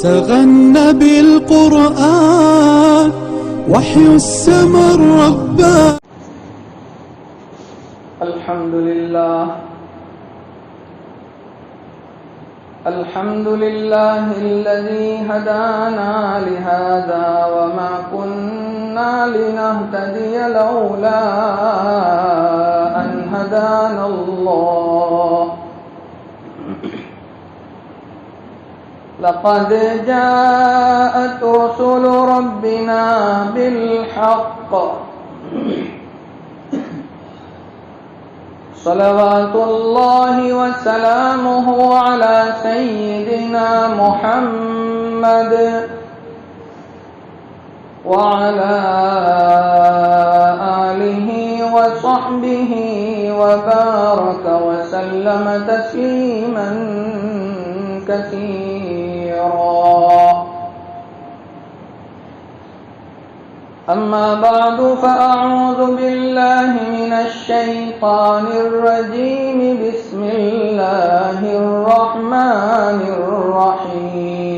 تغنى بالقرآن وحي السماء الرباني. الحمد لله الذي هدانا لهذا وما كنا لنهتدي لولا أن هدانا الله. لقد جاءت رسل ربنا بالحق صلوات الله وسلامه على سيدنا محمد وعلى آله وصحبه وبارك وسلم تسليما كثيرا. أما بعد فأعوذ بالله من الشيطان الرجيم. بسم الله الرحمن الرحيم.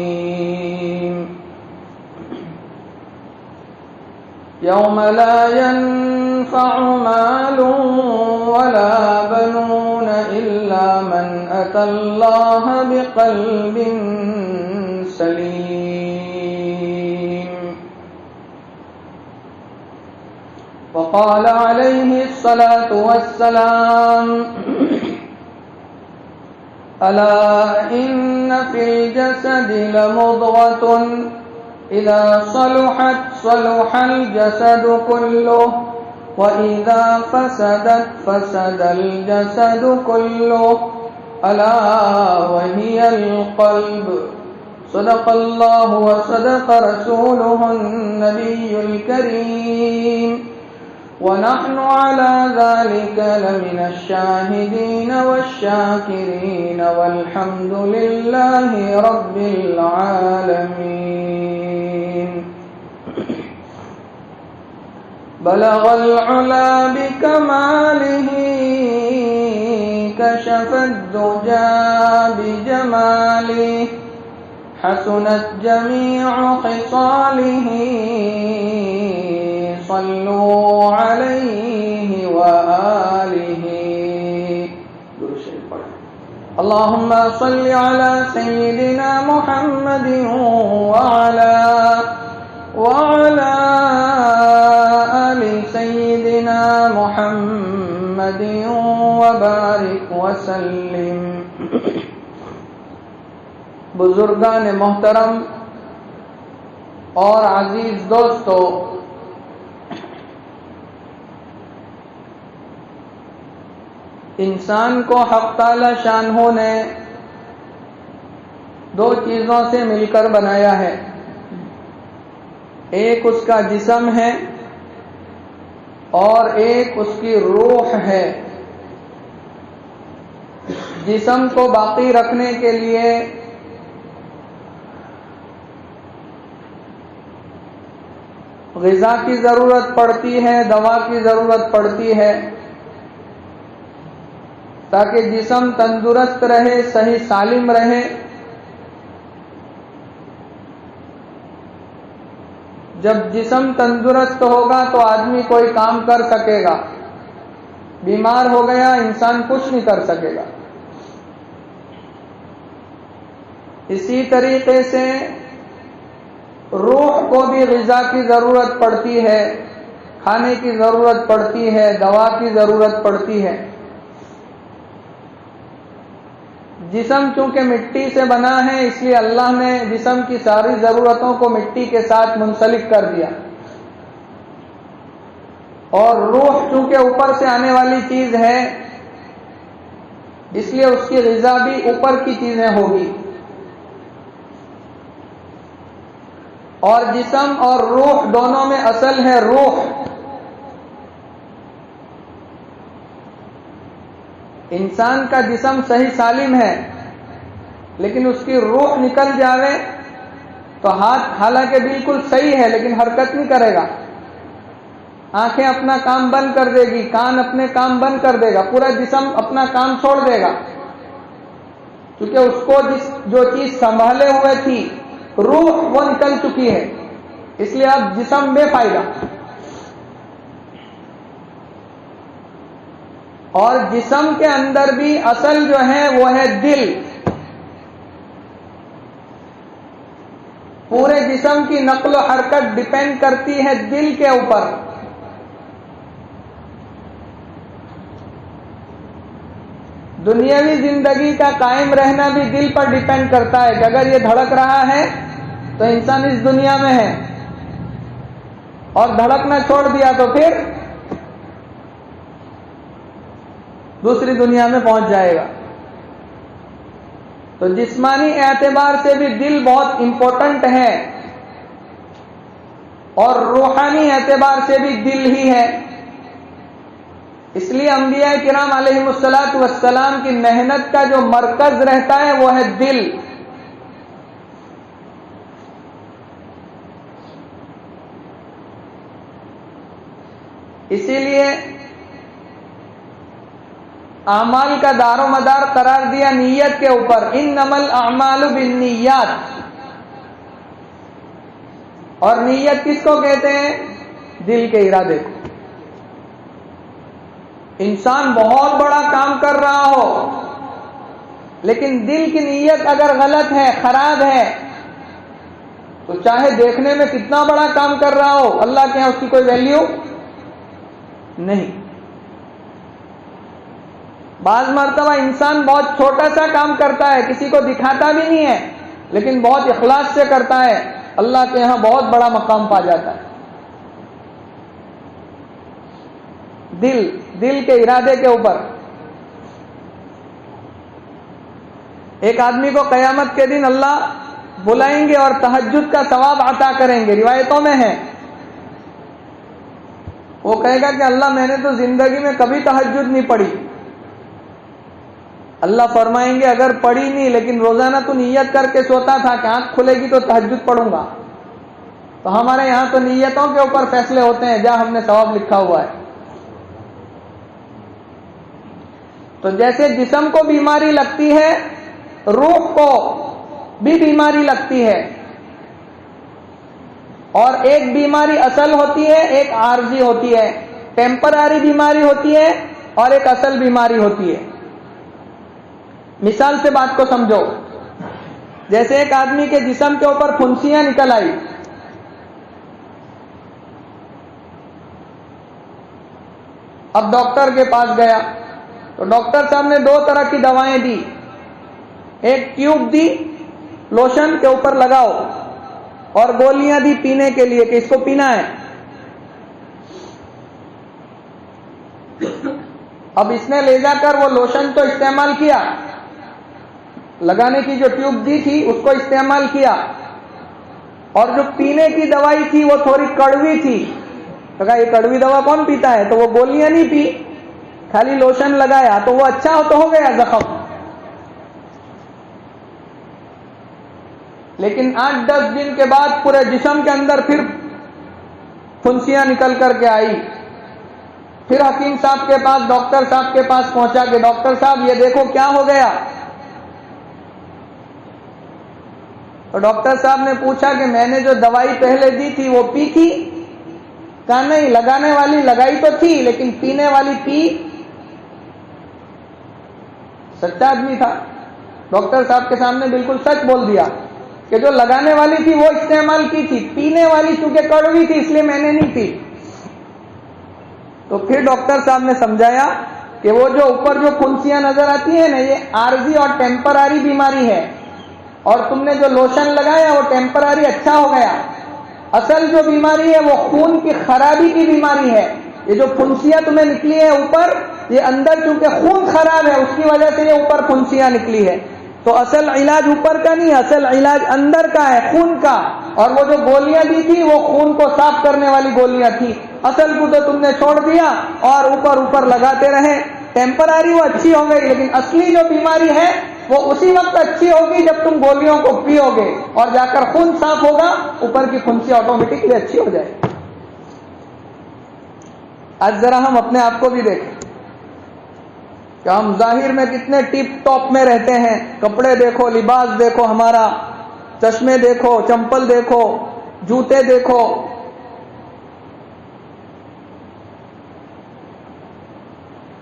يوم لا ينفع مال ولا بنون إلا من أتى الله بقلب سليم. وقال عليه الصلاة والسلام: ألا إن في الجسد لمضغة إذا صلحت صلح الجسد كله وإذا فسدت فسد الجسد كله ألا وهي القلب. صدق الله وصدق رسوله النبي الكريم ونحن على ذلك لمن الشاهدين والشاكرين والحمد لله رب العالمين. بلغ العلا بكماله كشف الدجى بجماله حسنت جميع خصاله صلوا عليه وآله. اللهم صل على سيدنا محمد وعلى آل سيدنا محمد وبارك وسلم. بزرگان محترم اور عزیز دوستو، انسان کو حق تعالی شانہ نے دو چیزوں سے مل کر بنایا ہے. ایک اس کا جسم ہے اور ایک اس کی روح ہے. جسم کو باقی رکھنے کے لیے غذا کی ضرورت پڑتی ہے، دوا کی ضرورت پڑتی ہے تاکہ جسم تندرست رہے، صحیح سالم رہے. جب جسم تندرست ہوگا تو آدمی کوئی کام کر سکے گا. بیمار ہو گیا انسان کچھ نہیں کر سکے گا. اسی طریقے سے روح کو بھی غذا کی ضرورت پڑتی ہے، کھانے کی ضرورت پڑتی ہے، دوا کی ضرورت پڑتی ہے. جسم چونکہ مٹی سے بنا ہے اس لیے اللہ نے جسم کی ساری ضرورتوں کو مٹی کے ساتھ منسلک کر دیا، اور روح چونکہ اوپر سے آنے والی چیز ہے اس لیے اس کی غذا بھی اوپر کی چیزیں ہوگی. اور جسم اور روح دونوں میں اصل ہے روح. انسان کا جسم صحیح سالم ہے لیکن اس کی روح نکل جاوے تو ہاتھ حالانکہ بالکل صحیح ہے لیکن حرکت نہیں کرے گا. آنکھیں اپنا کام بند کر دے گی، کان اپنے کام بند کر دے گا، پورا جسم اپنا کام چھوڑ دے گا. کیونکہ اس کو جو چیز سنبھالے ہوئے تھی روح وہ نکل چکی ہے، اس لیے اب جسم بے فائدہ. اور جسم کے اندر بھی اصل جو ہے وہ ہے دل. پورے جسم کی نقل و حرکت ڈیپینڈ کرتی ہے دل کے اوپر. دنیاوی زندگی کا قائم رہنا بھی دل پر ڈیپینڈ کرتا ہے کہ اگر یہ دھڑک رہا ہے تو انسان اس دنیا میں ہے، اور دھڑکنا چھوڑ دیا تو پھر دوسری دنیا میں پہنچ جائے گا. تو جسمانی اعتبار سے بھی دل بہت امپورٹنٹ ہے، اور روحانی اعتبار سے بھی دل ہی ہے. اس لیے انبیاء کرام علیہ الصلوۃ والسلام کی محنت کا جو مرکز رہتا ہے وہ ہے دل. اسی لیے اعمال کا دار و مدار قرار دیا نیت کے اوپر. انما الاعمال بالنیات. اور نیت کس کو کہتے ہیں؟ دل کے ارادے کو. انسان بہت بڑا کام کر رہا ہو لیکن دل کی نیت اگر غلط ہے، خراب ہے، تو چاہے دیکھنے میں کتنا بڑا کام کر رہا ہو، اللہ کے یہاں اس کی کوئی ویلیو نہیں. بعض مرتبہ انسان بہت چھوٹا سا کام کرتا ہے، کسی کو دکھاتا بھی نہیں ہے، لیکن بہت اخلاص سے کرتا ہے، اللہ کے یہاں بہت بڑا مقام پا جاتا ہے. دل کے ارادے کے اوپر. ایک آدمی کو قیامت کے دن اللہ بلائیں گے اور تہجد کا ثواب عطا کریں گے. روایتوں میں ہے وہ کہے گا کہ اللہ میں نے تو زندگی میں کبھی تہجد نہیں پڑھی. اللہ فرمائیں گے اگر پڑھی نہیں لیکن روزانہ تو نیت کر کے سوتا تھا کہ آنکھ کھلے گی تو تہجد پڑھوں گا. تو ہمارے یہاں تو نیتوں کے اوپر فیصلے ہوتے ہیں جہاں ہم نے ثواب لکھا ہوا ہے. تو جیسے جسم کو بیماری لگتی ہے روح کو بھی بیماری لگتی ہے، اور ایک بیماری اصل ہوتی ہے، ایک عارضی ہوتی ہے. ٹیمپراری بیماری ہوتی ہے اور ایک اصل بیماری ہوتی ہے. مثال سے بات کو سمجھو. جیسے ایک آدمی کے جسم کے اوپر پھنسیاں نکل آئی، اب ڈاکٹر کے پاس گیا تو ڈاکٹر صاحب نے 2 طرح کی دوائیں دی. ایک ٹیوب دی لوشن کے اوپر لگاؤ، اور گولیاں دی پینے کے لیے کہ اس کو پینا ہے. اب اس نے لے جا کر وہ لوشن تو استعمال کیا، لگانے کی جو ٹیوب دی تھی اس کو استعمال کیا، اور جو پینے کی دوائی تھی وہ تھوڑی کڑوی تھی. تو کہا یہ کڑوی دوا کون پیتا ہے؟ تو وہ گولیاں نہیں پی، خالی لوشن لگایا تو وہ اچھا ہو گیا زخم. لیکن 8-10 دن کے بعد پورے جسم کے اندر پھر پھنسیاں نکل کر کے آئی. پھر حکیم صاحب کے پاس، ڈاکٹر صاحب کے پاس پہنچا کہ ڈاکٹر صاحب یہ دیکھو کیا ہو گیا. تو ڈاکٹر صاحب نے پوچھا کہ میں نے جو دوائی پہلے دی تھی وہ پی تھی؟ کہا نہیں، لگانے والی لگائی تو تھی لیکن پینے والی پی. سچا آدمی تھا، ڈاکٹر صاحب کے سامنے بالکل سچ بول دیا کہ جو لگانے والی تھی وہ استعمال کی تھی، پینے والی چونکہ کڑوی تھی اس لیے میں نے نہیں پی. تو پھر ڈاکٹر صاحب نے سمجھایا کہ وہ جو اوپر جو پھنسیاں نظر آتی ہیں نا، یہ عارضی اور ٹیمپراری بیماری ہے، اور تم نے جو لوشن لگایا وہ ٹیمپراری اچھا ہو گیا. اصل جو بیماری ہے وہ خون کی خرابی کی بیماری ہے. یہ جو پھنسیاں تمہیں نکلی ہے اوپر، یہ اندر چونکہ خون خراب ہے اس کی وجہ سے یہ اوپر پھنسیاں نکلی ہے. تو اصل علاج اوپر کا نہیں، اصل علاج اندر کا ہے، خون کا. اور وہ جو گولیاں دی تھی وہ خون کو صاف کرنے والی گولیاں تھی. اصل کو تو تم نے چھوڑ دیا اور اوپر لگاتے رہے. ٹیمپراری وہ اچھی ہو گئی، لیکن اصلی جو بیماری ہے وہ اسی وقت اچھی ہوگی جب تم گولیوں کو پیو گے اور جا کر خون صاف ہوگا، اوپر کی پھنسی آٹومیٹکلی اچھی ہو جائے. آج ذرا ہم اپنے آپ کو بھی دیکھیں. کہ ہم ظاہر میں کتنے ٹپ ٹاپ میں رہتے ہیں، کپڑے دیکھو، لباس دیکھو ہمارا، چشمے دیکھو، چمپل دیکھو، جوتے دیکھو،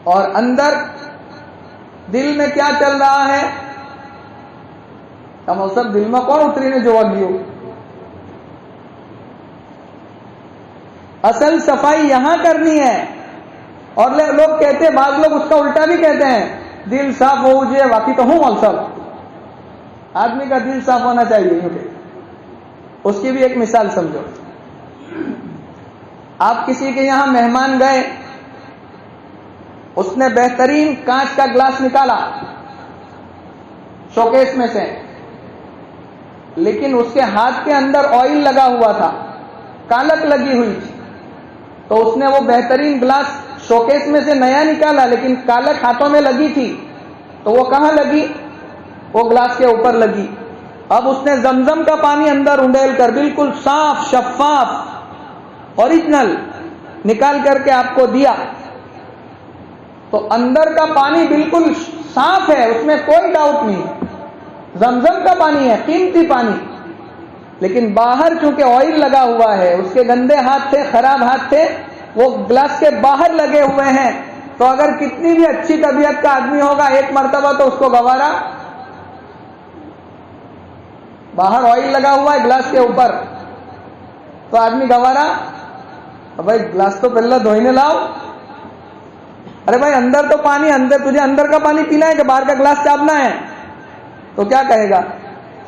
اور اندر دل میں کیا چل رہا ہے؟ ہم سب دل میں کون اتری نے جو اگیو. اصل صفائی یہاں کرنی ہے. اور لوگ کہتے ہیں، بعض لوگ اس کا الٹا بھی کہتے ہیں، دل صاف ہو جائے، باقی تو ہوں اور سب. آدمی کا دل صاف ہونا چاہیے. اس کی بھی ایک مثال سمجھو. آپ کسی کے یہاں مہمان گئے، اس نے بہترین کانچ کا گلاس نکالا شوکیس میں سے، لیکن اس کے ہاتھ کے اندر آئل لگا ہوا تھا، کالک لگی ہوئی تھی. تو اس نے وہ بہترین گلاس شوکیس میں سے نیا نکالا، لیکن کالک ہاتھوں میں لگی تھی. تو وہ کہاں لگی؟ وہ گلاس کے اوپر لگی. اب اس نے زمزم کا پانی اندر انڈیل کر بالکل صاف شفاف اوریجنل نکال کر کے آپ کو دیا. تو اندر کا پانی بالکل صاف ہے، اس میں کوئی ڈاؤٹ نہیں. زمزم کا پانی ہے، قیمتی پانی. لیکن باہر چونکہ آئل لگا ہوا ہے، اس کے گندے ہاتھ تھے، خراب ہاتھ تھے، وہ گلاس کے باہر لگے ہوئے ہیں. تو اگر کتنی بھی اچھی طبیعت کا آدمی ہوگا، ایک مرتبہ تو اس کو گوارا. باہر آئل لگا ہوا ہے گلاس کے اوپر، تو آدمی گوارا. بھائی گلاس تو پہلے دھوئنے لاؤ. ارے بھائی اندر تو پانی، اندر تجھے اندر کا پانی پینا ہے کہ باہر کا گلاس چاپنا ہے؟ تو کیا کہے گا؟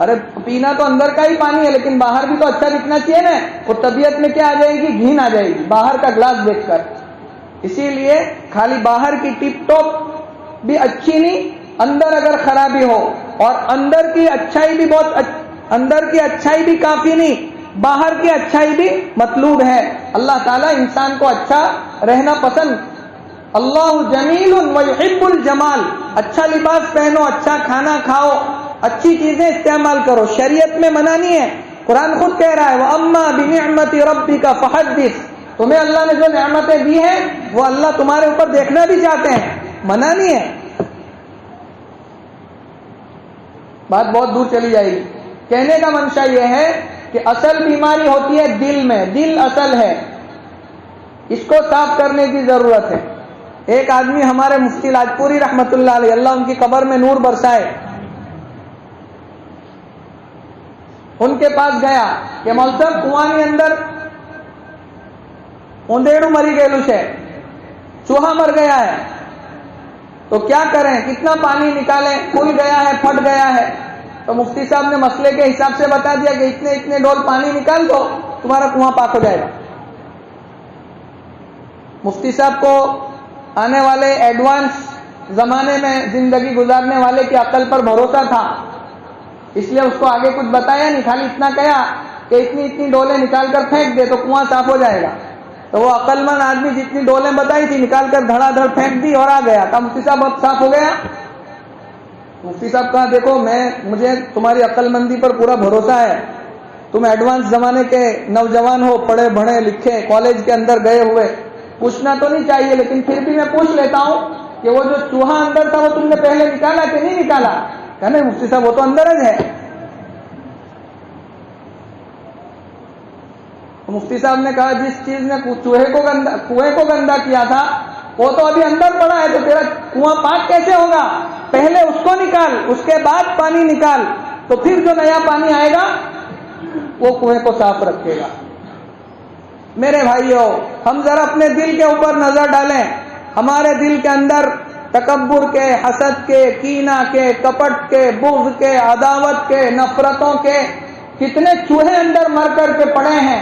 ارے پینا تو اندر کا ہی پانی ہے، لیکن باہر بھی تو اچھا دکھنا چاہیے نا. وہ طبیعت میں کیا آ جائے گی؟ گھین آ جائے گی باہر کا گلاس دیکھ کر. اسی لیے خالی باہر کی ٹپ ٹاپ بھی اچھی نہیں، اندر اگر خرابی ہو، اور اندر کی اچھائی بھی اندر کی اچھائی بھی کافی نہیں، باہر کی اچھائی بھی مطلوب ہے. اللہ تعالیٰ انسان کو اچھا رہنا پسند. اللہ جمیل ویحب الجمال. اچھا لباس پہنو، اچھا کھانا کھاؤ، اچھی چیزیں استعمال کرو. شریعت میں منع نہیں ہے. قرآن خود کہہ رہا ہے وَأَمَّا بِنِعْمَةِ رَبِّكَ فَحَدِّثْ. تمہیں اللہ نے جو نعمتیں دی ہیں وہ اللہ تمہارے اوپر دیکھنا بھی چاہتے ہیں، منع نہیں ہے. بات بہت دور چلی جائے گی. کہنے کا منشا یہ ہے کہ اصل بیماری ہوتی ہے دل میں. دل اصل ہے، اس کو صاف کرنے کی ضرورت ہے. ایک آدمی ہمارے مفتی لاجپوری رحمت اللہ علیہ، اللہ ان کی قبر میں نور برسائے، ان کے پاس گیا کہ مول صاحب کنواں اندر اونڈیڑو مری گیلو سے، چوہا مر گیا ہے، تو کیا کریں؟ کتنا پانی نکالیں؟ کھل گیا ہے، پھٹ گیا ہے. تو مفتی صاحب نے مسئلے کے حساب سے بتا دیا کہ اتنے اتنے ڈول پانی نکال دو، تمہارا کنواں پاک ہو جائے گا. مفتی صاحب کو آنے والے ایڈوانس زمانے میں زندگی گزارنے والے کی عقل پر بھروسہ تھا، اس لیے اس کو آگے کچھ بتایا نہیں، خالی اتنا کہا کہ اتنی اتنی ڈولیں نکال کر پھینک دے تو کنواں صاف ہو جائے گا. تو وہ عقل مند آدمی جتنی ڈولیں بتائی تھی نکال کر دھڑا دھڑ پھینک دی اور آ گیا. کہا مفتی صاحب اب صاف ہو گیا؟ مفتی صاحب کہا دیکھو مجھے تمہاری عقل مندی پر پورا بھروسہ ہے، تم ایڈوانس زمانے کے نوجوان ہو، پڑھے بڑھے لکھے، کالج کے اندر گئے ہوئے، پوچھنا تو نہیں چاہیے لیکن پھر بھی میں پوچھ لیتا ہوں کہ وہ جو چوہا اندر تھا وہ تم نے پہلے نکالا کہ نہیں نکالا؟ کہ نہیں مفتی صاحب وہ تو اندر ہے. مفتی صاحب نے کہا جس چیز نے کنویں کو گندا کیا تھا وہ تو ابھی اندر پڑا ہے، تو تیرا کنواں پاک کیسے ہوگا؟ پہلے اس کو نکال، اس کے بعد پانی نکال، تو پھر جو نیا پانی آئے گا وہ کنویں کو صاف رکھے گا. میرے بھائیوں، ہم ذرا اپنے دل کے اوپر نظر ڈالیں. ہمارے دل کے اندر تکبر کے، حسد کے، کینہ کے، کپٹ کے، بغض کے، عداوت کے، نفرتوں کے کتنے چوہے اندر مر کر کے پڑے ہیں.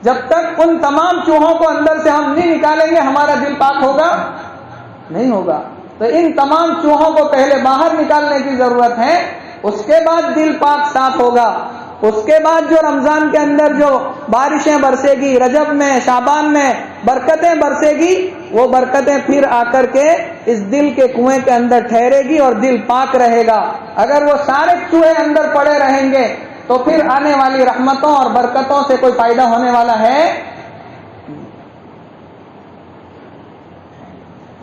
جب تک ان تمام چوہوں کو اندر سے ہم نہیں نکالیں گے ہمارا دل پاک ہوگا نہیں ہوگا. تو ان تمام چوہوں کو پہلے باہر نکالنے کی ضرورت ہے، اس کے بعد دل پاک صاف ہوگا. اس کے بعد جو رمضان کے اندر جو بارشیں برسے گی، رجب میں، شعبان میں برکتیں برسے گی، وہ برکتیں پھر آ کر کے اس دل کے کنویں کے اندر ٹھہرے گی اور دل پاک رہے گا. اگر وہ سارے چوہے اندر پڑے رہیں گے تو پھر آنے والی رحمتوں اور برکتوں سے کوئی فائدہ ہونے والا ہے؟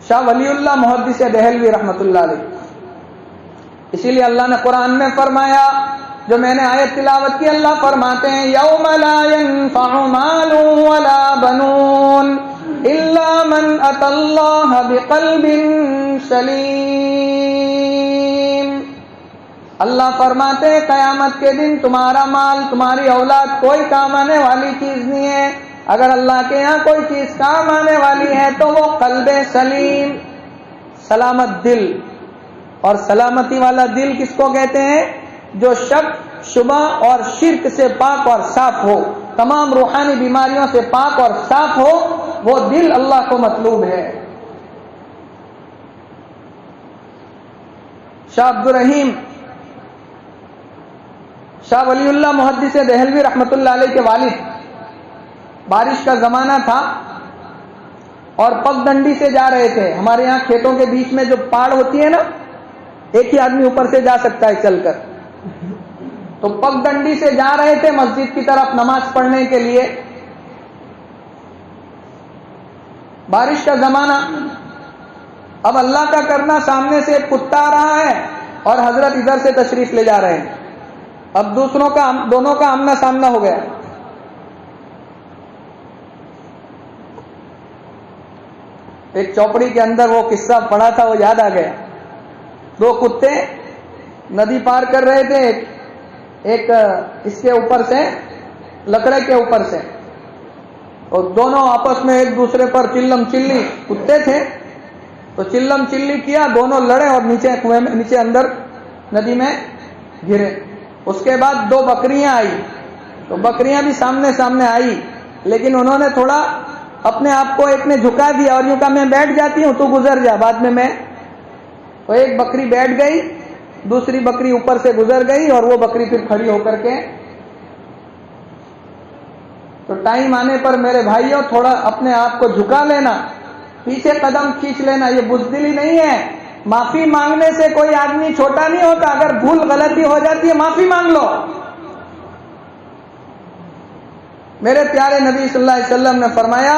شاہ ولی اللہ محدث دہلوی رحمۃ اللہ علیہ، اسی لیے اللہ نے قرآن میں فرمایا، جو میں نے آیت تلاوت کی، اللہ فرماتے ہیں یوم لا ينفع مال ولا بنون الا من اتى اللہ بقلب سلیم۔ اللہ فرماتے ہیں قیامت کے دن تمہارا مال، تمہاری اولاد کوئی کام آنے والی چیز نہیں ہے، اگر اللہ کے یہاں کوئی چیز کام آنے والی ہے تو وہ قلب سلیم، سلامت دل۔ اور سلامتی والا دل کس کو کہتے ہیں؟ جو شک، شبہ اور شرک سے پاک اور صاف ہو، تمام روحانی بیماریوں سے پاک اور صاف ہو، وہ دل اللہ کو مطلوب ہے۔ شاہ عبدالرحیم شاہ ولی اللہ محدث دہلوی رحمۃ اللہ علیہ کے والد، بارش کا زمانہ تھا اور پگ ڈنڈی سے جا رہے تھے۔ ہمارے یہاں کھیتوں کے بیچ میں جو پاڑ ہوتی ہے نا، ایک ہی آدمی اوپر سے جا سکتا ہے چل کر، تو پگ ڈنڈی سے جا رہے تھے مسجد کی طرف نماز پڑھنے کے لیے۔ بارش کا زمانہ، اب اللہ کا کرنا، سامنے سے ایک کتا آ رہا ہے اور حضرت ادھر سے تشریف لے جا رہے ہیں۔ اب دونوں کا آمنا سامنا ہو گیا۔ ایک چوپڑی کے اندر وہ قصہ پڑھا تھا، وہ یاد آ گیا۔ دو کتے ندی پار کر رہے تھے، ایک اس کے اوپر سے، لکڑے کے اوپر سے، اور دونوں آپس میں ایک دوسرے پر چلم چلی، کتے تھے تو چلم چلی کیا، دونوں لڑے اور نیچے اندر ندی میں گرے۔ اس کے بعد دو بکریاں آئی، تو بکریاں بھی سامنے سامنے آئی، لیکن انہوں نے تھوڑا اپنے آپ کو، ایک نے جھکا دیا اور یوں کہا میں بیٹھ جاتی ہوں تو گزر جا، بعد میں تو ایک بکری بیٹھ گئی، دوسری بکری اوپر سے گزر گئی اور وہ بکری پھر کھڑی ہو کر کے۔ تو ٹائم آنے پر میرے بھائیوں تھوڑا اپنے آپ کو جھکا لینا، پیچھے قدم کھینچ لینا، یہ بزدلی نہیں ہے۔ معافی مانگنے سے کوئی آدمی چھوٹا نہیں ہوتا، اگر بھول غلطی ہو جاتی ہے معافی مانگ لو۔ میرے پیارے نبی صلی اللہ علیہ وسلم نے فرمایا،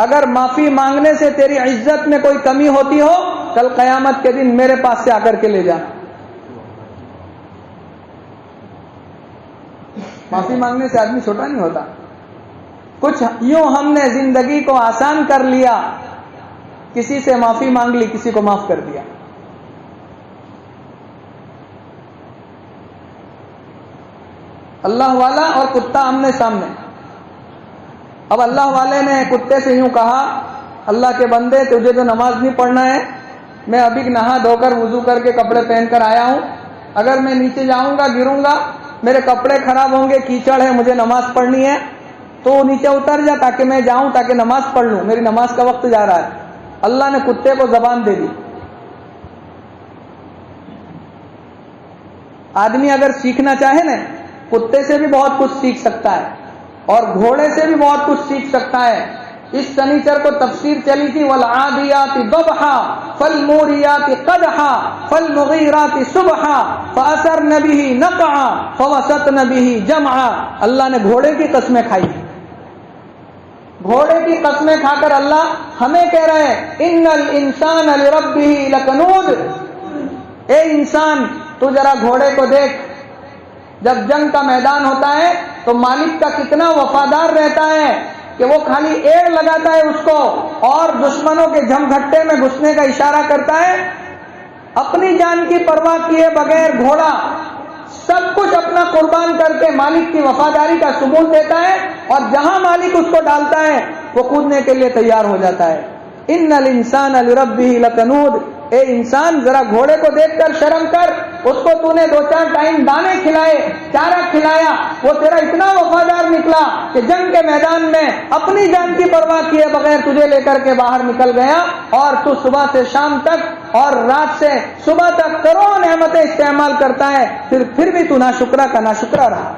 اگر معافی مانگنے سے تیری عزت میں کوئی کمی ہوتی ہو، کل قیامت کے دن میرے پاس سے آ کر کے لے جانا۔ معافی مانگنے سے آدمی چھوٹا نہیں ہوتا۔ کچھ یوں ہم نے زندگی کو آسان کر لیا، کسی سے معافی مانگ لی، کسی کو معاف کر دیا۔ اللہ والا اور کتا آمنے سامنے۔ اب اللہ والے نے کتے سے یوں کہا، اللہ کے بندے تجھے تو نماز نہیں پڑھنا ہے، میں ابھی نہا دھو کر وضو کر کے کپڑے پہن کر آیا ہوں، اگر میں نیچے جاؤں گا گروں گا، میرے کپڑے خراب ہوں گے، کیچڑ ہے، مجھے نماز پڑھنی ہے، تو نیچے اتر جا تاکہ میں جاؤں، تاکہ نماز پڑھ لوں، میری نماز کا وقت جا رہا ہے۔ اللہ نے کتے کو زبان دے دی۔ آدمی اگر سیکھنا چاہے نا، کتے سے بھی بہت کچھ سیکھ سکتا ہے اور گھوڑے سے بھی بہت کچھ سیکھ سکتا ہے۔ اس سنیچر کو تفسیر چلی تھی، والعادیات ضبحا فالموریات قدحا فالمغیرات صبحا فاثرن به نقعا فوسطن به جمعا۔ اللہ نے گھوڑے کی قسمیں کھائی، گھوڑے کی قسمیں کھا کر اللہ ہمیں کہہ رہے ہیں، ان الانسان لربه لکنود۔ اے انسان، تو ذرا گھوڑے کو دیکھ، جب جنگ کا میدان ہوتا ہے تو مالک کا کتنا وفادار رہتا ہے کہ وہ خالی ایڑ لگاتا ہے اس کو اور دشمنوں کے جھمگھٹے میں گھسنے کا اشارہ کرتا ہے، اپنی جان کی پرواہ کیے بغیر گھوڑا سب کچھ اپنا قربان کر کے مالک کی وفاداری کا ثبوت دیتا ہے، اور جہاں مالک اس کو ڈالتا ہے وہ کودنے کے لیے تیار ہو جاتا ہے۔ ان الانسان لربه لکنود۔ اے انسان، ذرا گھوڑے کو دیکھ کر شرم کر، اس کو تو نے 2-4 ٹائم دانے کھلائے، چارہ کھلایا، وہ تیرا اتنا وفادار نکلا کہ جنگ کے میدان میں اپنی جان کی پرواہ کیے بغیر تجھے لے کر کے باہر نکل گیا، اور تو صبح سے شام تک اور رات سے صبح تک کروڑوں نعمتیں استعمال کرتا ہے، پھر بھی تو ناشکرا کا ناشکرا رہا۔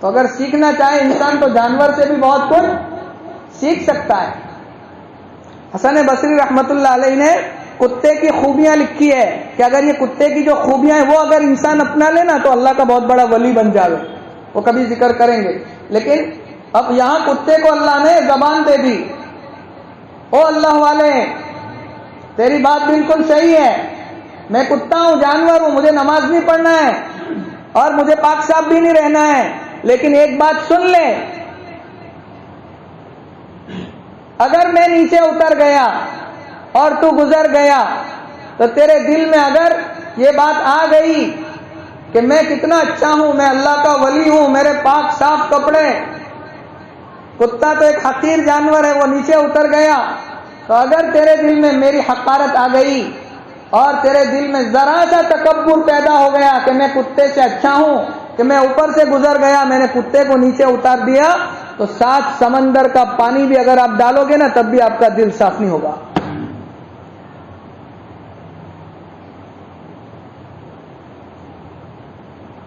تو اگر سیکھنا چاہے انسان تو جانور سے بھی بہت کچھ سیکھ سکتا ہے۔ حسن بصری رحمت اللہ علیہ نے کتے کی خوبیاں لکھی ہے کہ اگر یہ کتے کی جو خوبیاں ہیں وہ اگر انسان اپنا لینا تو اللہ کا بہت بڑا ولی بن جائے، وہ کبھی ذکر کریں گے. لیکن اب یہاں کتے کو اللہ نے زبان دے دی. او اللہ والے، تیری بات بالکل صحیح ہے، میں کتا ہوں، جانور ہوں، مجھے نماز نہیں پڑھنا ہے اور مجھے پاک صاف بھی نہیں رہنا ہے، لیکن ایک بات سن لے، اگر میں نیچے اتر گیا اور تو گزر گیا تو تیرے دل میں اگر یہ بات آ گئی کہ میں کتنا اچھا ہوں، میں اللہ کا ولی ہوں، میرے پاک صاف کپڑے، کتا تو ایک حقیر جانور ہے، وہ نیچے اتر گیا، تو اگر تیرے دل میں میری حقارت آ گئی اور تیرے دل میں ذرا سا تکبر پیدا ہو گیا کہ میں کتے سے اچھا ہوں، کہ میں اوپر سے گزر گیا، میں نے کتے کو نیچے اتار دیا، تو 7 سمندر کا پانی بھی اگر آپ ڈالو گے نا تب بھی آپ کا دل صاف نہیں ہوگا.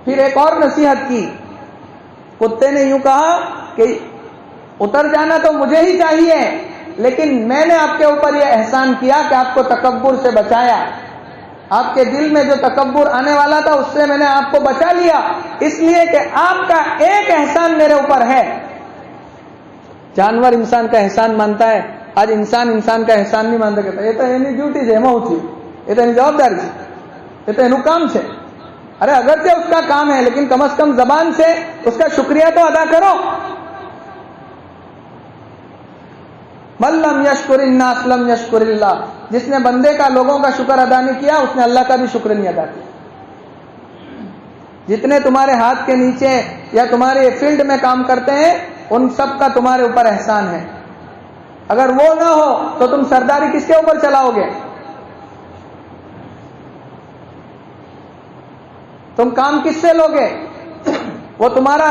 پھر ایک اور نصیحت کی. کتے نے یوں کہا کہ اتر جانا تو مجھے ہی چاہیے، لیکن میں نے آپ کے اوپر یہ احسان کیا کہ آپ کو تکبر سے بچایا، آپ کے دل میں جو تکبر آنے والا تھا اس سے میں نے آپ کو بچا لیا، اس لیے کہ آپ کا ایک احسان میرے اوپر ہے. جانور انسان کا احسان مانتا ہے، آج انسان کا احسان نہیں مانتا، کہتا یہ تو اینی ڈیوٹی છે એમાં હું છું، یہ تو اینی જવાબદારી છે، یہ تو એનું કામ છે. ارے اگرچہ اس کا کام ہے لیکن کم از کم زبان سے اس کا شکریہ تو ادا کرو. من لم یشکر الناس لم یشکر اللہ، جس نے بندے کا، لوگوں کا شکر ادا نہیں کیا اس نے اللہ کا بھی شکر نہیں ادا کیا. جتنے تمہارے ہاتھ کے نیچے یا تمہارے فیلڈ میں کام کرتے ہیں ان سب کا تمہارے اوپر احسان ہے. اگر وہ نہ ہو تو تم سرداری کس کے اوپر چلاؤ گے؟ تم کام کس سے لو گے؟ وہ تمہارا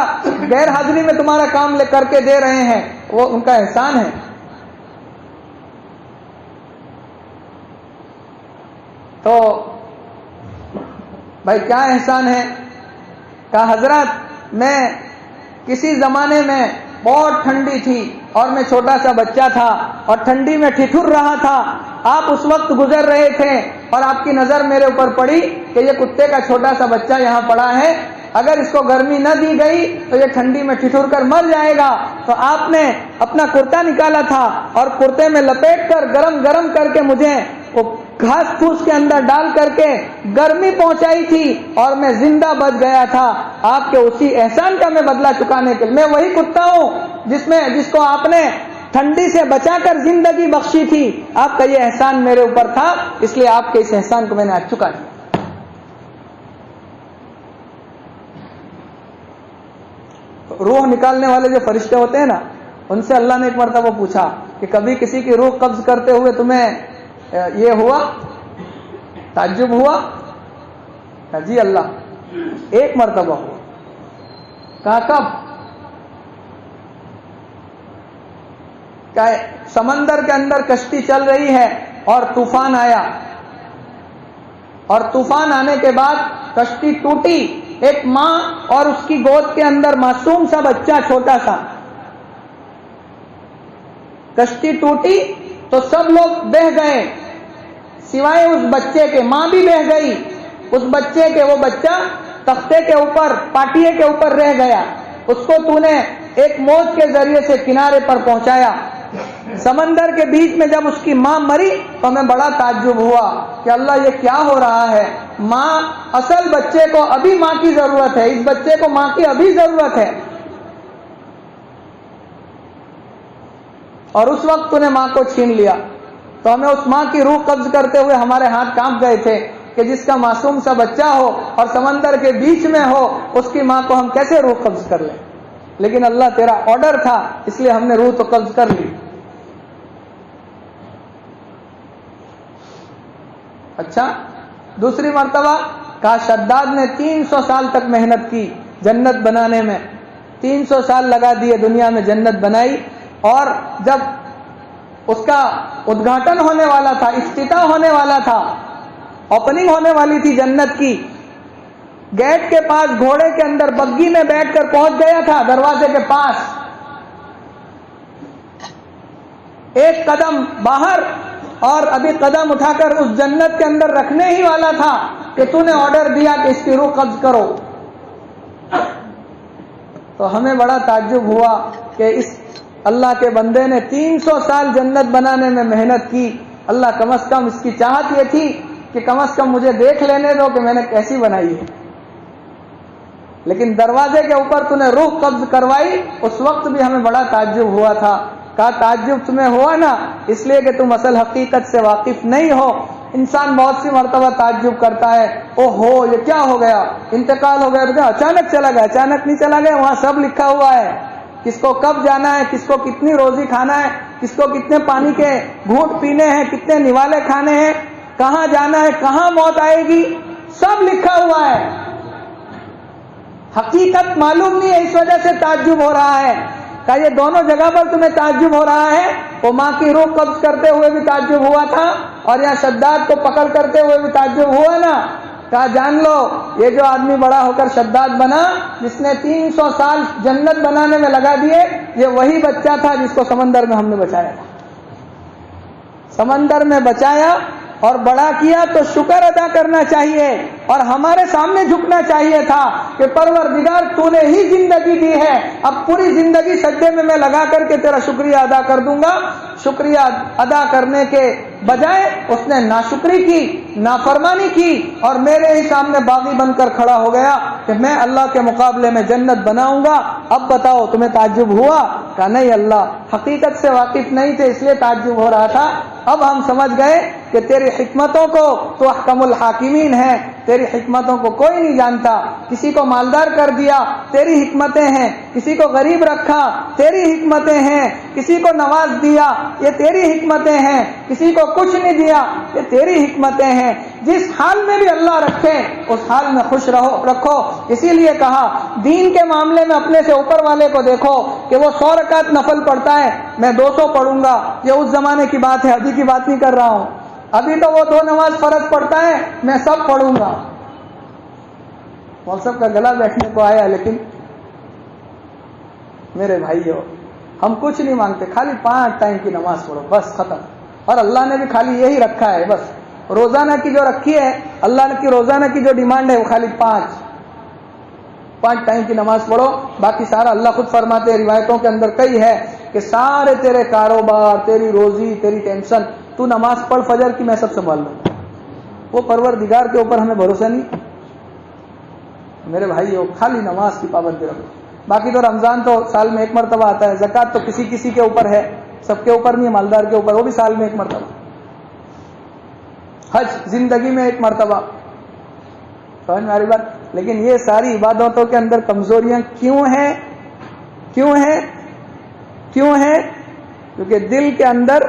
غیر حاضری میں تمہارا کام لے کر کے دے رہے ہیں، وہ ان کا احسان ہے. تو بھائی کیا احسان ہے؟ کہا حضرت میں کسی زمانے میں بہت ٹھنڈی تھی اور میں چھوٹا سا بچہ تھا اور ٹھنڈی میں ٹھٹھر رہا تھا، آپ اس وقت گزر رہے تھے اور آپ کی نظر میرے اوپر پڑی کہ یہ کتے کا چھوٹا سا بچہ یہاں پڑا ہے، اگر اس کو گرمی نہ دی گئی تو یہ ٹھنڈی میں ٹھٹھر کر مر جائے گا، تو آپ نے اپنا کرتا نکالا تھا اور کرتے میں لپیٹ کر گرم گرم کر کے مجھے وہ گھاس پھوس کے اندر ڈال کر کے گرمی پہنچائی تھی اور میں زندہ بچ گیا تھا. آپ کے اسی احسان کا میں بدلہ چکانے کے لیے میں وہی کتا ہوں جس کو آپ نے ٹھنڈی سے بچا کر زندگی بخشی تھی. آپ کا یہ احسان میرے اوپر تھا، اس لیے آپ کے اس احسان کو میں نے آج چکا دیا. روح نکالنے والے جو فرشتے ہوتے ہیں نا، ان سے اللہ نے ایک مرتبہ پوچھا کہ کبھی کسی کی روح قبض کرتے ہوئے تمہیں یہ ہوا، تعجب ہوا؟ کہا جی اللہ، ایک مرتبہ ہوا. کہا کب؟ کہ سمندر کے اندر کشتی چل رہی ہے اور طوفان آیا، اور طوفان آنے کے بعد کشتی ٹوٹی، ایک ماں اور اس کی گود کے اندر معصوم سا بچہ چھوٹا سا، کشتی ٹوٹی تو سب لوگ بہہ گئے سوائے اس بچے کے. ماں بھی بہہ گئی، اس بچے کے، وہ بچہ تختے کے اوپر، پاٹیے کے اوپر رہ گیا. اس کو تو نے ایک موج کے ذریعے سے کنارے پر پہنچایا. سمندر کے بیچ میں جب اس کی ماں مری تو ہمیں بڑا تعجب ہوا کہ اللہ یہ کیا ہو رہا ہے. ماں، اصل بچے کو ابھی ماں کی ضرورت ہے، اس بچے کو ماں کی ابھی ضرورت ہے، اور اس وقت تو نے ماں کو چھین لیا. تو ہمیں اس ماں کی روح قبض کرتے ہوئے ہمارے ہاتھ کانپ گئے تھے کہ جس کا معصوم سا بچہ ہو اور سمندر کے بیچ میں ہو، اس کی ماں کو ہم کیسے روح قبض کر لیں. لیکن اللہ تیرا آرڈر تھا اس لیے ہم نے روح تو قبض کر لی. اچھا، دوسری مرتبہ کہا شداد نے 300 سال تک محنت کی جنت بنانے میں، 300 سال لگا دیے دنیا میں جنت بنائی، اور جب اس کا ادگھاٹن ہونے والا تھا، افتتاح ہونے والا تھا، اوپننگ ہونے والی تھی جنت کی، گیٹ کے پاس گھوڑے کے اندر بگی میں بیٹھ کر پہنچ گیا تھا دروازے کے پاس، ایک قدم باہر اور ابھی قدم اٹھا کر اس جنت کے اندر رکھنے ہی والا تھا کہ تو نے آرڈر دیا کہ اس کی روح قبض کرو. تو ہمیں بڑا تعجب ہوا کہ اس اللہ کے بندے نے 300 سال جنت بنانے میں محنت کی. اللہ کم از کم اس کی چاہت یہ تھی کہ کم از کم مجھے دیکھ لینے دو کہ میں نے کیسی بنائی ہے. لیکن دروازے کے اوپر تو نے روح قبض کروائی. اس وقت بھی ہمیں بڑا تعجب ہوا تھا. کہا تعجب تمہیں ہوا نا اس لیے کہ تم اصل حقیقت سے واقف نہیں ہو. انسان بہت سی مرتبہ تعجب کرتا ہے, او ہو یہ کیا ہو گیا, انتقال ہو گیا تو کیا اچانک چلا گیا. اچانک نہیں چلا گیا, وہاں سب لکھا ہوا ہے. کس کو کب جانا ہے, کس کو کتنی روزی کھانا ہے, کس کو کتنے پانی کے گھونٹ پینے ہیں, کتنے نوالے کھانے ہیں, کہاں جانا ہے, کہاں موت آئے گی, سب لکھا ہوا ہے. حقیقت معلوم نہیں ہے, اس وجہ سے تعجب ہو رہا ہے. کہا یہ دونوں جگہ پر تمہیں تعجب ہو رہا ہے. وہ ماں کی روح قبض کرتے ہوئے بھی تعجب ہوا تھا اور یہاں شداد کو پکڑ کرتے ہوئے بھی تعجب ہوا نا. کہا جان لو یہ جو آدمی بڑا ہو کر شداد بنا, جس نے 300 سال جنت بنانے میں لگا دیے, یہ وہی بچہ تھا جس کو سمندر میں ہم نے بچایا تھا. سمندر میں بچایا اور بڑا کیا تو شکر ادا کرنا چاہیے اور ہمارے سامنے جھکنا چاہیے تھا کہ پروردگار تو نے ہی زندگی دی ہے, اب پوری زندگی سجدے میں لگا کر کے تیرا شکریہ ادا کر دوں گا. شکریہ ادا کرنے کے بجائے اس نے ناشکری کی, نافرمانی کی اور میرے ہی سامنے باغی بن کر کھڑا ہو گیا کہ میں اللہ کے مقابلے میں جنت بناؤں گا. اب بتاؤ تمہیں تعجب ہوا؟ کہا نہیں اللہ حقیقت سے واقف نہیں تھے اس لیے تعجب ہو رہا تھا. اب ہم سمجھ گئے کہ تیری حکمتوں کو تو احکم الحاکمین ہے, تیری حکمتوں کو کوئی نہیں جانتا. کسی کو مالدار کر دیا تیری حکمتیں ہیں, کسی کو غریب رکھا تیری حکمتیں ہیں, کسی کو نواز دیا یہ تیری حکمتیں ہیں, کسی کو کچھ نہیں دیا یہ تیری حکمتیں ہیں. جس حال میں بھی اللہ رکھے اس حال میں خوش رکھو. اسی لیے کہا دین کے معاملے میں اپنے سے اوپر والے کو دیکھو کہ وہ 100 رکعت نفل پڑھتا ہے, میں 200 پڑھوں گا. یہ اس زمانے کی بات ہے, ابھی کی بات نہیں کر رہا ہوں. ابھی تو وہ 2 نماز فرض پڑھتا ہے, میں سب پڑھوں گا. مول صاحب کا گلا بیٹھنے کو آیا, لیکن میرے بھائیو ہم کچھ نہیں مانگتے, خالی 5 ٹائم کی نماز پڑھو بس ختم. اور اللہ نے بھی خالی یہی رکھا ہے بس. روزانہ کی جو رکھی ہے اللہ کی, روزانہ کی جو ڈیمانڈ ہے وہ خالی 5 ٹائم کی نماز پڑھو. باقی سارا اللہ خود فرماتے ہیں, روایتوں کے اندر کئی ہے کہ سارے تیرے کاروبار, تیری روزی, تیری ٹینشن تو نماز پڑھ فجر کی, میں سب سنبھال لوں. وہ پروردگار کے اوپر ہمیں بھروسہ نہیں میرے بھائیو. خالی نماز کی پابندی رکھو. باقی تو رمضان تو سال میں 1 مرتبہ آتا ہے, زکوٰۃ تو کسی کسی کے اوپر ہے, سب کے اوپر نہیں, مالدار کے اوپر, وہ بھی سال میں 1 مرتبہ. حج زندگی میں 1 مرتبہ. سمجھ میں آ رہی بات؟ لیکن یہ ساری عبادتوں کے اندر کمزوریاں کیوں ہیں؟ کیونکہ دل کے اندر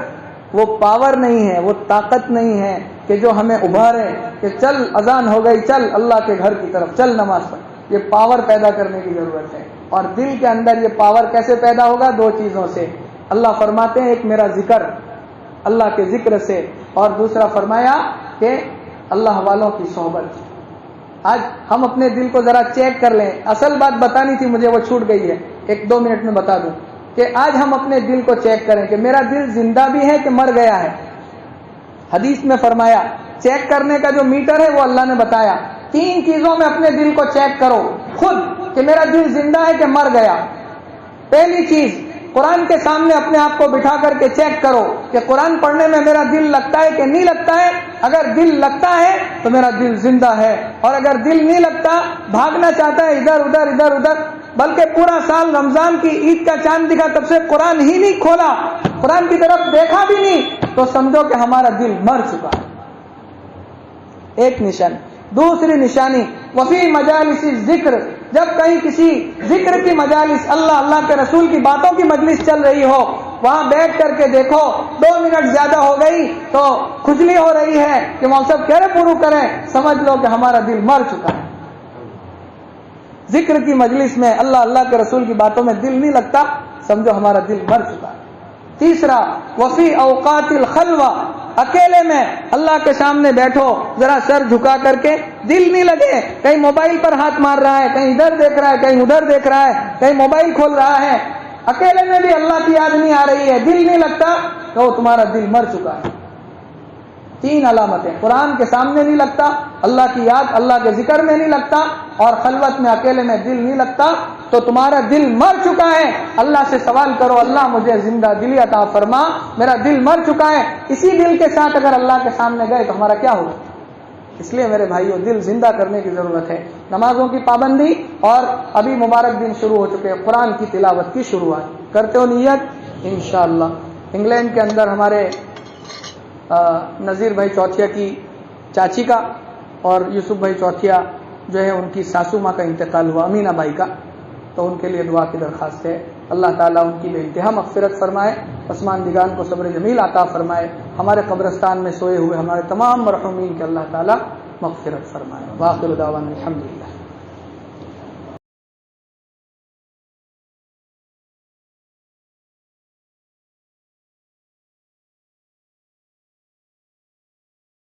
وہ پاور نہیں ہے, وہ طاقت نہیں ہے کہ جو ہمیں ابھارے کہ چل اذان ہو گئی, چل اللہ کے گھر کی طرف, چل نماز پڑھ. یہ پاور پیدا کرنے کی ضرورت ہے. اور دل کے اندر یہ پاور کیسے پیدا ہوگا؟ 2 چیزوں سے. اللہ فرماتے ہیں ایک میرا ذکر, اللہ کے ذکر سے, اور دوسرا فرمایا کہ اللہ والوں کی صحبت. آج ہم اپنے دل کو ذرا چیک کر لیں. اصل بات بتانی تھی مجھے, وہ چھوٹ گئی ہے, 1-2 منٹ میں بتا دوں کہ آج ہم اپنے دل کو چیک کریں کہ میرا دل زندہ بھی ہے کہ مر گیا ہے. حدیث میں فرمایا چیک کرنے کا جو میٹر ہے وہ اللہ نے بتایا. 3 چیزوں میں اپنے دل کو چیک کرو خود کہ میرا دل زندہ ہے کہ مر گیا. پہلی چیز, قرآن کے سامنے اپنے آپ کو بٹھا کر کے چیک کرو کہ قرآن پڑھنے میں میرا دل لگتا ہے کہ نہیں لگتا ہے. اگر دل لگتا ہے تو میرا دل زندہ ہے, اور اگر دل نہیں لگتا, بھاگنا چاہتا ہے ادھر ادھر, بلکہ پورا سال رمضان کی عید کا چاند دکھا تب سے قرآن ہی نہیں کھولا, قرآن کی طرف دیکھا بھی نہیں, تو سمجھو کہ ہمارا دل مر چکا ہے. ایک نشانی. دوسری نشانی وفی مجالس ذکر, جب کہیں کسی ذکر کی مجالس, اللہ کے رسول کی باتوں کی مجلس چل رہی ہو, وہاں بیٹھ کر کے دیکھو 2 منٹ زیادہ ہو گئی تو کھجلی ہو رہی ہے کہ مول صاحب کہہ رہے پورو کریں, سمجھ لو کہ ہمارا دل مر چکا ہے. ذکر کی مجلس میں اللہ کے رسول کی باتوں میں دل نہیں لگتا, سمجھو ہمارا دل مر چکا ہے. تیسرا وفی اوقات الخلوہ, اکیلے میں اللہ کے سامنے بیٹھو, ذرا سر جھکا کر کے, دل نہیں لگے, کہیں موبائل پر ہاتھ مار رہا ہے, کہیں ادھر دیکھ رہا ہے, کہیں ادھر دیکھ رہا ہے, کہیں موبائل کھول رہا ہے, اکیلے میں بھی اللہ کی یاد نہیں آ رہی ہے, دل نہیں لگتا, تو تمہارا دل مر چکا ہے. 3 علامتیں، قرآن کے سامنے نہیں لگتا، اللہ کی یاد، اللہ کے ذکر میں نہیں لگتا، اور خلوت میں اکیلے میں دل نہیں لگتا، تو تمہارا دل مر چکا ہے۔ اللہ سے سوال کرو، اللہ مجھے زندہ دلی عطا فرما، میرا دل مر چکا ہے۔ اسی دل کے ساتھ اگر اللہ کے سامنے گئے تو ہمارا کیا ہوگا؟ اس لیے میرے بھائیوں، دل زندہ کرنے کی ضرورت ہے۔ نمازوں کی پابندی، اور ابھی مبارک دن شروع ہو چکے ہیں، قرآن کی تلاوت کی شروعات کرتے ہو نیت انشاءاللہ۔ انگلینڈ کے اندر ہمارے نذیر بھائی چوتھیا کی چاچی کا اور یوسف بھائی چوتھیا جو ہے ان کی ساسو ماں کا انتقال ہوا، امینہ بھائی کا، تو ان کے لیے دعا کی درخواست ہے۔ اللہ تعالیٰ ان کی بے انتہا مغفرت فرمائے، پسماندگان کو صبر جمیل عطا فرمائے، ہمارے قبرستان میں سوئے ہوئے ہمارے تمام مرحومین کے اللہ تعالیٰ مغفرت فرمائے۔ وآخر دعوانا الحمدللہ۔